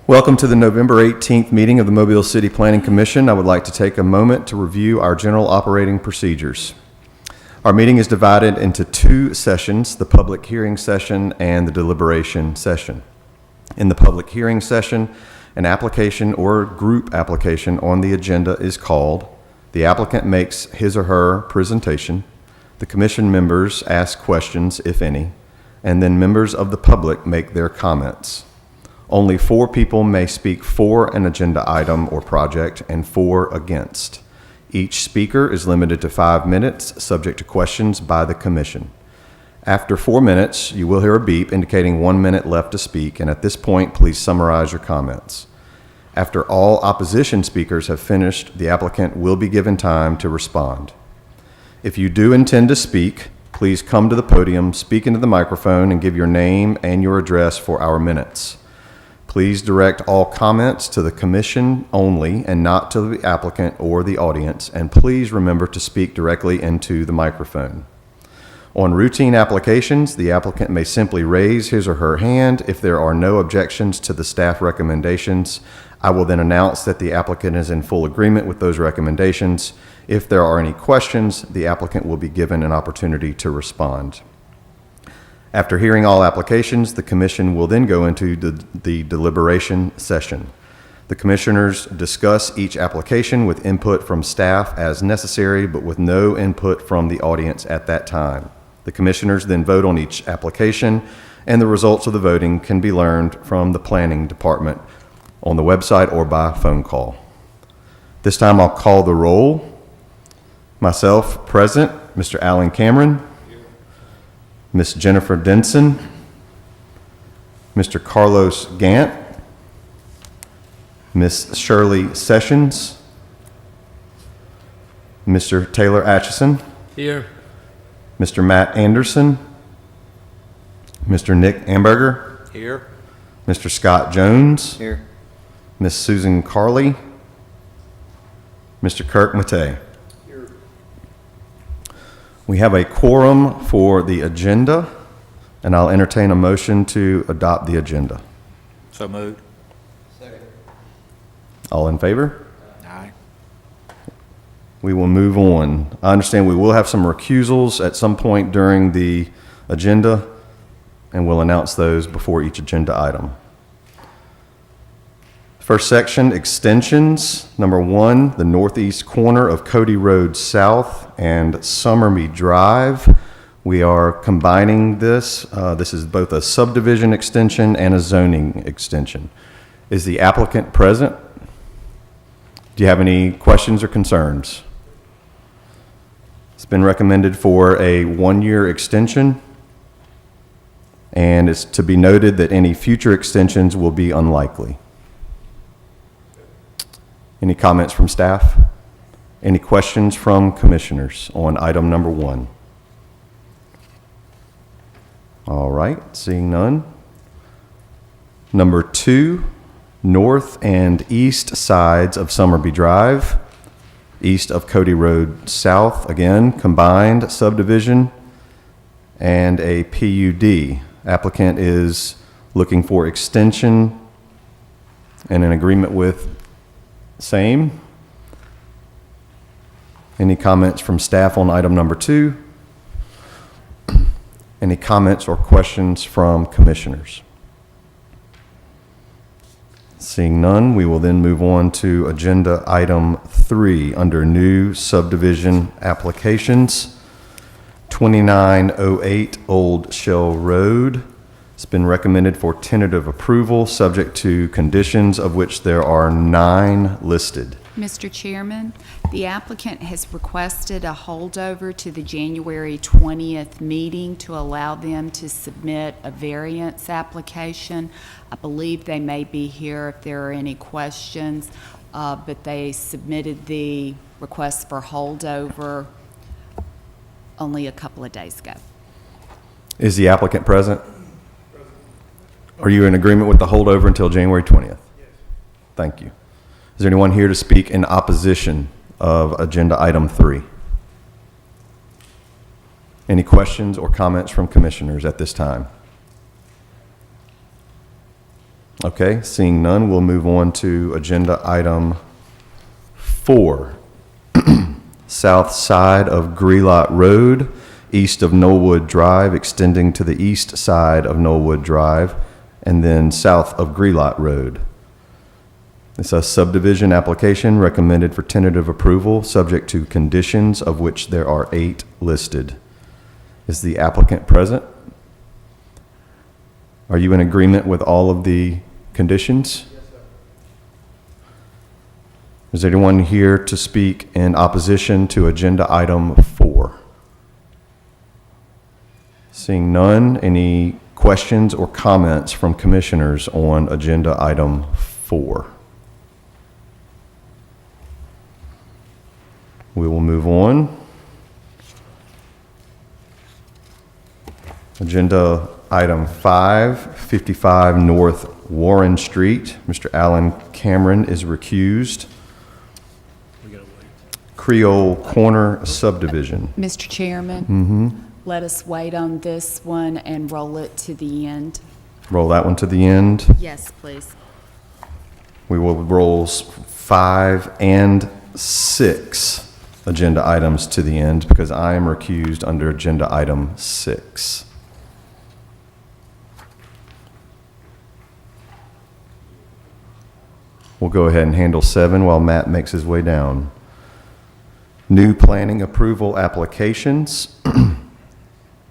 Welcome to the November 18th meeting of the Mobile City Planning Commission. I would like to take a moment to review our general operating procedures. Our meeting is divided into two sessions, the public hearing session and the deliberation session. In the public hearing session, an application or group application on the agenda is called. The applicant makes his or her presentation. The commission members ask questions, if any, and then members of the public make their comments. Only 4 people may speak for an agenda item or project and 4 against. Each speaker is limited to 5 minutes, subject to questions by the commission. After 4 minutes, you will hear a beep indicating 1 minute left to speak, and at this point, please summarize your comments. After all opposition speakers have finished, the applicant will be given time to respond. If you do intend to speak, please come to the podium, speak into the microphone, and give your name and your address for our minutes. Please direct all comments to the commission only and not to the applicant or the audience, and please remember to speak directly into the microphone. On routine applications, the applicant may simply raise his or her hand. If there are no objections to the staff recommendations, I will then announce that the applicant is in full agreement with those recommendations. If there are any questions, the applicant will be given an opportunity to respond. After hearing all applications, the commission will then go into the deliberation session. The commissioners discuss each application with input from staff as necessary, but with no input from the audience at that time. The commissioners then vote on each application, and the results of the voting can be learned from the planning department on the website or by phone call. This time I'll call the roll. Myself, present. Mr. Alan Cameron. Ms. Jennifer Denson, Mr. Carlos Gant, Ms. Shirley Sessions, Mr. Taylor Atchison. Here. Mr. Matt Anderson, Mr. Nick Amberger. Here. Mr. Scott Jones. Here. Ms. Susan Carley, Mr. Kirk Matei. We have a quorum for the agenda, and I'll entertain a motion to adopt the agenda. So moved. Second. All in favor? Aye. We will move on. I understand we will have some recusals at some point during the agenda, and we'll announce those before each agenda item. First section, extensions. Number 1, the northeast corner of Cody Road South and Summerby Drive. We are combining this. This is both a subdivision extension and a zoning extension. Is the applicant present? Do you have any questions or concerns? It's been recommended for a 1-year extension, and it's to be noted that any future extensions will be unlikely. Any comments from staff? Any questions from commissioners on item number 1? All right, seeing none. Number 2, north and east sides of Summerby Drive, east of Cody Road South, again, combined subdivision and a PUD. Applicant is looking for extension and an agreement with same. Any comments from staff on item number 2? Any comments or questions from commissioners? Seeing none, we will then move on to agenda item 3 under new subdivision applications. 2908 Old Shell Road. It's been recommended for tentative approval, subject to conditions, of which there are 9 listed. Mr. Chairman, the applicant has requested a holdover to the January 20th meeting to allow them to submit a variance application. I believe they may be here if there are any questions, but they submitted the request for holdover only a couple of days ago. Is the applicant present? Are you in agreement with the holdover until January 20th? Yes. Thank you. Is there anyone here to speak in opposition of agenda item 3? Any questions or comments from commissioners at this time? Okay, seeing none, we'll move on to agenda item 4. South side of Grelot Road, east of Knollwood Drive, extending to the east side of Knollwood Drive, and then south of Grelot Road. It's a subdivision application recommended for tentative approval, subject to conditions, of which there are 8 listed. Is the applicant present? Are you in agreement with all of the conditions? Yes, sir. Is there anyone here to speak in opposition to agenda item 4? Seeing none, any questions or comments from commissioners on agenda item 4? We will move on. Agenda item 5, 55 North Warren Street. Mr. Alan Cameron is recused. Creole Corner Subdivision. Mr. Chairman, let us wait on this one and roll it to the end. Roll that one to the end. Yes, please. We will roll 5 and 6 agenda items to the end because I am recused under agenda item 6. We'll go ahead and handle 7 while Matt makes his way down. New planning approval applications.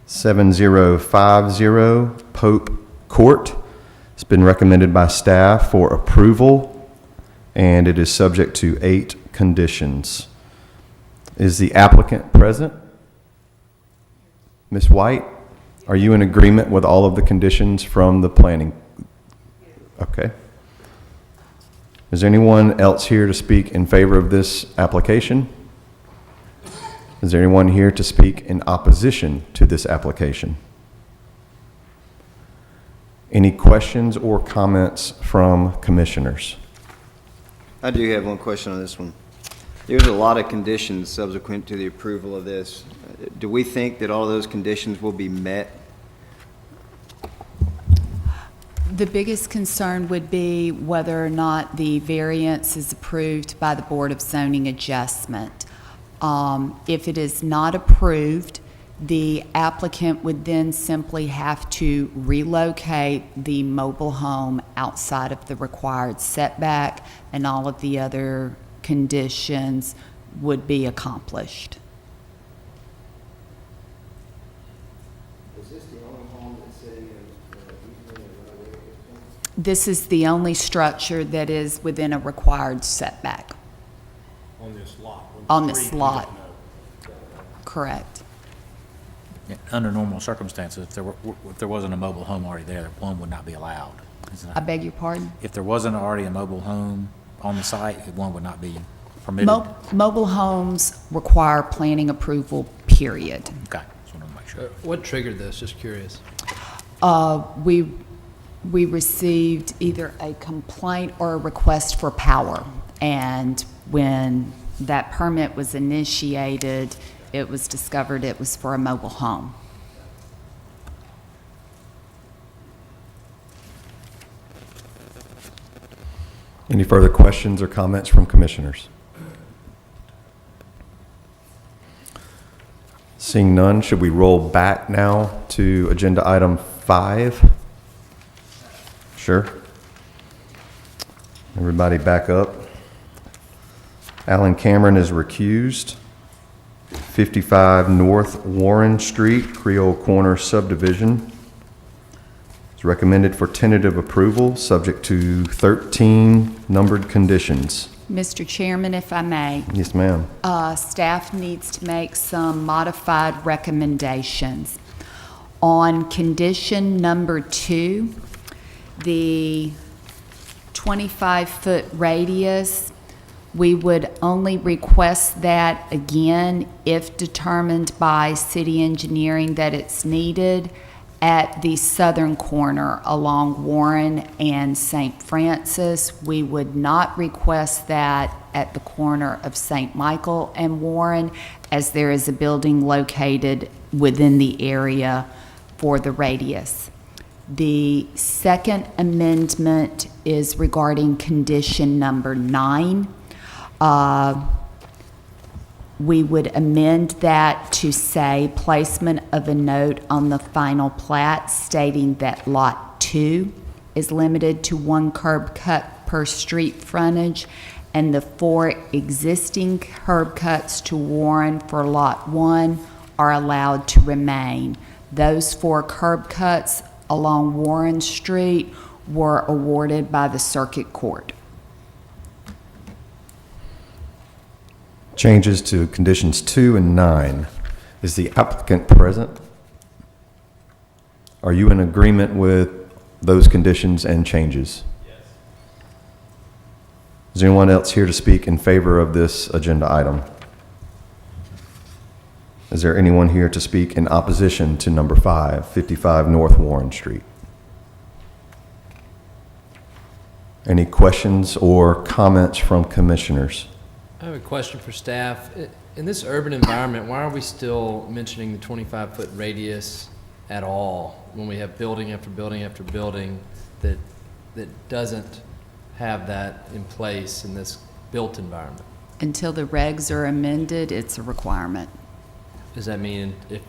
7050 Pope Court. It's been recommended by staff for approval, and it is subject to 8 conditions. Is the applicant present? Ms. White, are you in agreement with all of the conditions from the planning? Okay. Is there anyone else here to speak in favor of this application? Is there anyone here to speak in opposition to this application? Any questions or comments from commissioners? I do have one question on this one. There's a lot of conditions subsequent to the approval of this. Do we think that all of those conditions will be met? The biggest concern would be whether or not the variance is approved by the Board of Zoning Adjustment. If it is not approved, the applicant would then simply have to relocate the mobile home outside of the required setback, and all of the other conditions would be accomplished. Is this the only home that's sitting in easement and right away at this point? This is the only structure that is within a required setback. On this lot? On this lot. Correct. Yeah, under normal circumstances, if there wasn't a mobile home already there, one would not be allowed. Isn't it? I beg your pardon? If there wasn't already a mobile home on the site, one would not be permitted. Mobile homes require planning approval, period. Okay, just wanted to make sure. What triggered this? Just curious. We received either a complaint or a request for power, and when that permit was initiated, it was discovered it was for a mobile home. Any further questions or comments from commissioners? Seeing none, should we roll back now to agenda item 5? Sure. Everybody back up. Alan Cameron is recused. 55 North Warren Street, Creole Corner Subdivision. It's recommended for tentative approval, subject to 13 numbered conditions. Mr. Chairman, if I may, Yes, ma'am. staff needs to make some modified recommendations. On condition number 2, the 25-foot radius, we would only request that again if determined by city engineering that it's needed at the southern corner along Warren and St. Francis. We would not request that at the corner of St. Michael and Warren, as there is a building located within the area for the radius. The second amendment is regarding condition number 9. We would amend that to say placement of a note on the final plat stating that Lot 2 is limited to 1 curb cut per street frontage, and the 4 existing curb cuts to Warren for Lot 1 are allowed to remain. Those 4 curb cuts along Warren Street were awarded by the Circuit Court. Changes to conditions 2 and 9. Is the applicant present? Are you in agreement with those conditions and changes? Yes. Is there anyone else here to speak in favor of this agenda item? Is there anyone here to speak in opposition to number 5, 55 North Warren Street? Any questions or comments from commissioners? I have a question for staff. In this urban environment, why are we still mentioning the 25-foot radius at all when we have building after building after building that doesn't have that in place in this built environment? Until the regs are amended, it's a requirement. Does that mean if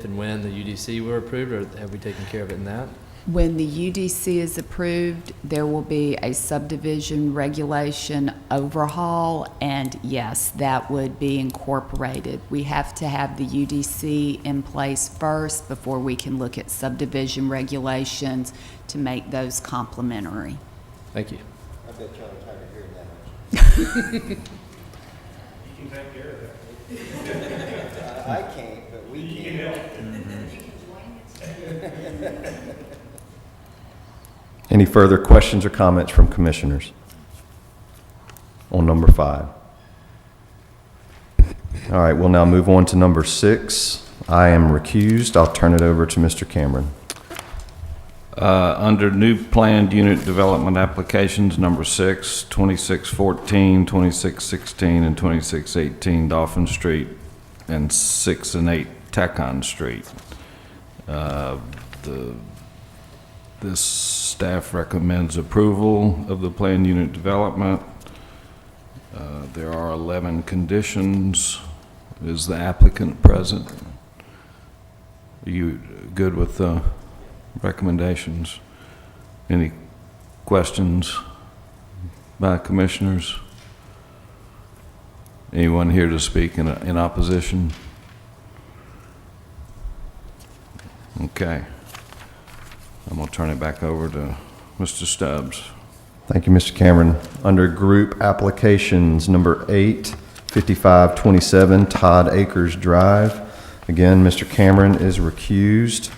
and when the UDC were approved, or have we taken care of it in that? When the UDC is approved, there will be a subdivision regulation overhaul, and yes, that would be incorporated. We have to have the UDC in place first before we can look at subdivision regulations to make those complementary. Thank you. I bet y'all are tired of hearing that. You can take care of that. I can't, but we You can. can help. Any further questions or comments from commissioners on number 5? All right, we'll now move on to number 6. I am recused. I'll turn it over to Mr. Cameron. Under new planned unit development applications, number 6, 2614, 2616, and 2618 Dolphin Street, and 6 and 8 Tacon Street. This staff recommends approval of the planned unit development. There are 11 conditions. Is the applicant present? Are you good with the recommendations? Any questions by commissioners? Anyone here to speak in opposition? Okay. I'm going to turn it back over to Mr. Stubbs. Thank you, Mr. Cameron. Under group applications, number 8, 5527 Todd Acres Drive. Again, Mr. Cameron is recused.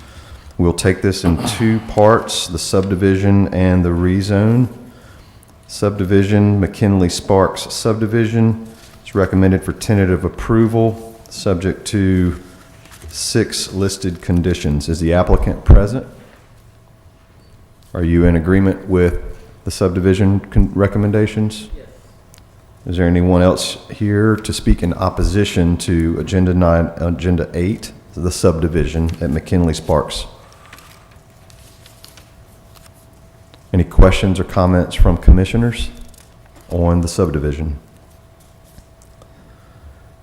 We'll take this in 2 parts, the subdivision and the rezone. Subdivision, McKinley Sparks subdivision. It's recommended for tentative approval, subject to 6 listed conditions. Is the applicant present? Are you in agreement with the subdivision recommendations? Yes. Is there anyone else here to speak in opposition to Agenda 8, the subdivision at McKinley Sparks? Any questions or comments from commissioners on the subdivision?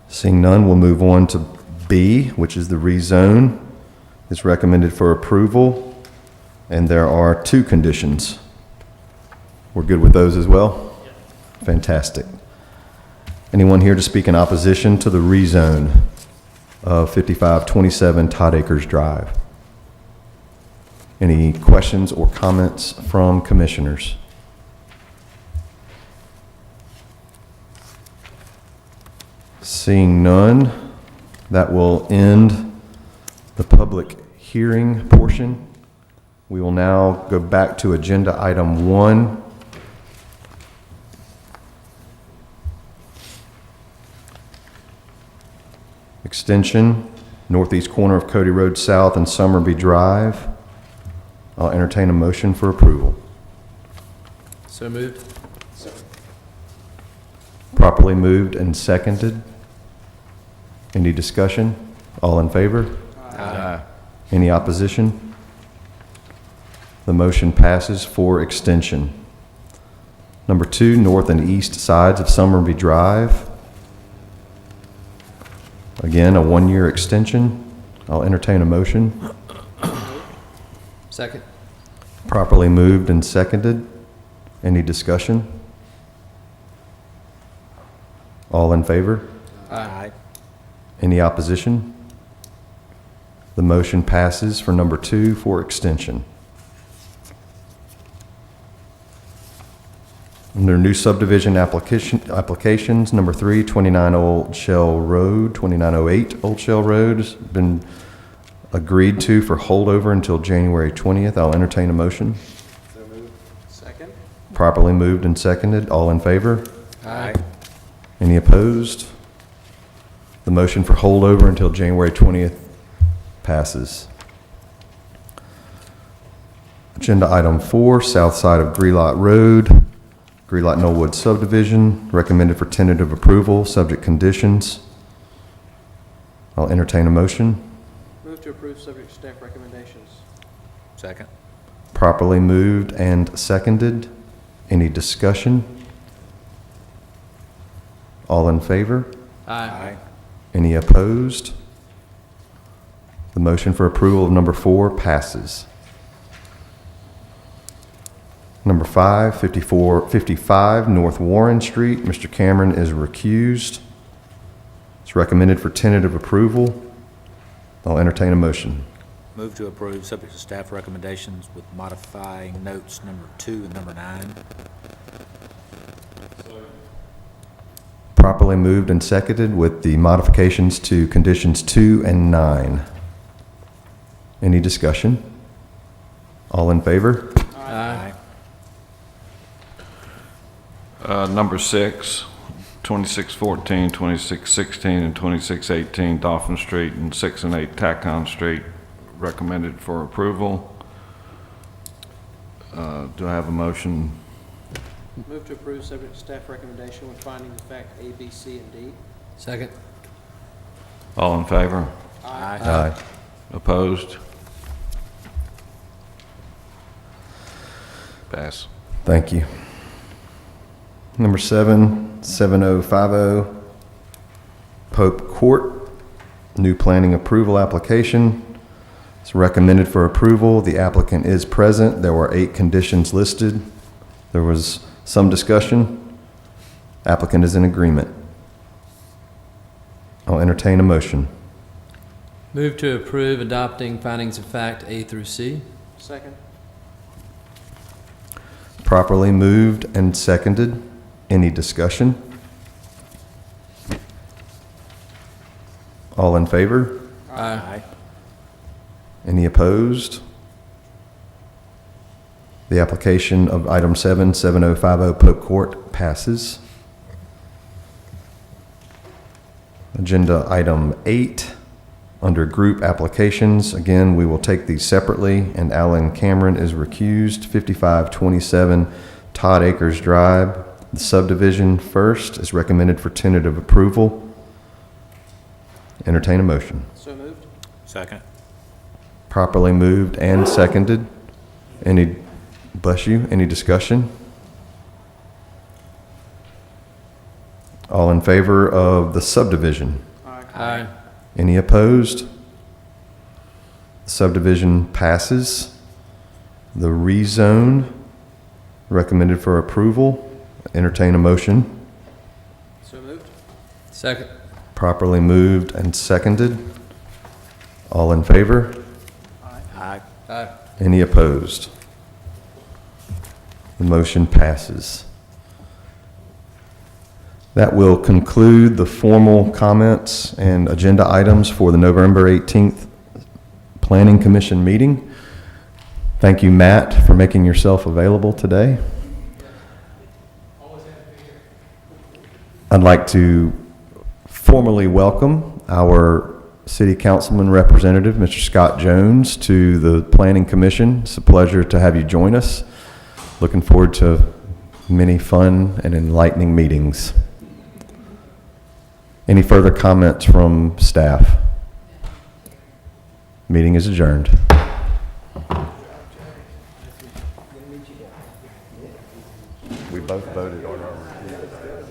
Seeing none, we'll move on to B, which is the rezone. It's recommended for approval. And there are 2 conditions. We're good with those as well? Fantastic. Anyone here to speak in opposition to the rezone of 5527 Todd Acres Drive? Any questions or comments from commissioners? Seeing none, that will end the public hearing portion. We will now go back to agenda item 1. Extension, northeast corner of Cody Road South and Summerby Drive. I'll entertain a motion for approval. So moved. Properly moved and seconded. Any discussion? All in favor? Aye. Any opposition? The motion passes for extension. Number 2, north and east sides of Summerby Drive. Again, a 1-year extension. I'll entertain a motion. Second. Properly moved and seconded. Any discussion? All in favor? Aye. Any opposition? The motion passes for number 2 for extension. Under new subdivision applications, number 3, 29 Old Shell Road, 2908 Old Shell Road has been agreed to for holdover until January 20th. I'll entertain a motion. So moved. Second? Properly moved and seconded. All in favor? Aye. Any opposed? The motion for holdover until January 20th passes. Agenda item 4, south side of Grelot Road, Grelot Knollwood subdivision, recommended for tentative approval, subject conditions. I'll entertain a motion. Move to approve subject to staff recommendations. Second. Properly moved and seconded. Any discussion? All in favor? Aye. Any opposed? The motion for approval of number 4 passes. Number 5, 55 North Warren Street. Mr. Cameron is recused. It's recommended for tentative approval. I'll entertain a motion. Move to approve, subject to staff recommendations with modifying notes number 2 and number 9. Properly moved and seconded with the modifications to conditions 2 and 9. Any discussion? All in favor? Aye. Number 6, 2614, 2616, and 2618 Dolphin Street and 6 and 8 Tacon Street, recommended for approval. Do I have a motion? Move to approve subject to staff recommendation with findings of fact A, B, C, and D. Second. All in favor? Aye. Opposed? Pass. Thank you. Number 7, 7050 Pope Court, new planning approval application. It's recommended for approval. The applicant is present. There were 8 conditions listed. There was some discussion. Applicant is in agreement. I'll entertain a motion. Move to approve adopting findings of fact A through C. Second? Properly moved and seconded. Any discussion? All in favor? Aye. Any opposed? The application of item 7, 7050 Pope Court passes. Agenda item 8, under group applications. Again, we will take these separately, and Alan Cameron is recused. 5527 Todd Acres Drive. The subdivision first is recommended for tentative approval. Entertain a motion. So moved. Second. Properly moved and seconded. Any, bless you, any discussion? All in favor of the subdivision? Aye. Any opposed? Subdivision passes. The rezone, recommended for approval. Entertain a motion. So moved. Second. Properly moved and seconded. All in favor? Aye. Aye. Any opposed? The motion passes. That will conclude the formal comments and agenda items for the November 18th Planning Commission meeting. Thank you, Matt, for making yourself available today. I'd like to formally welcome our City Councilman Representative, Mr. Scott Jones, to the Planning Commission. It's a pleasure to have you join us. Looking forward to many fun and enlightening meetings. Any further comments from staff? Meeting is adjourned. We both voted on our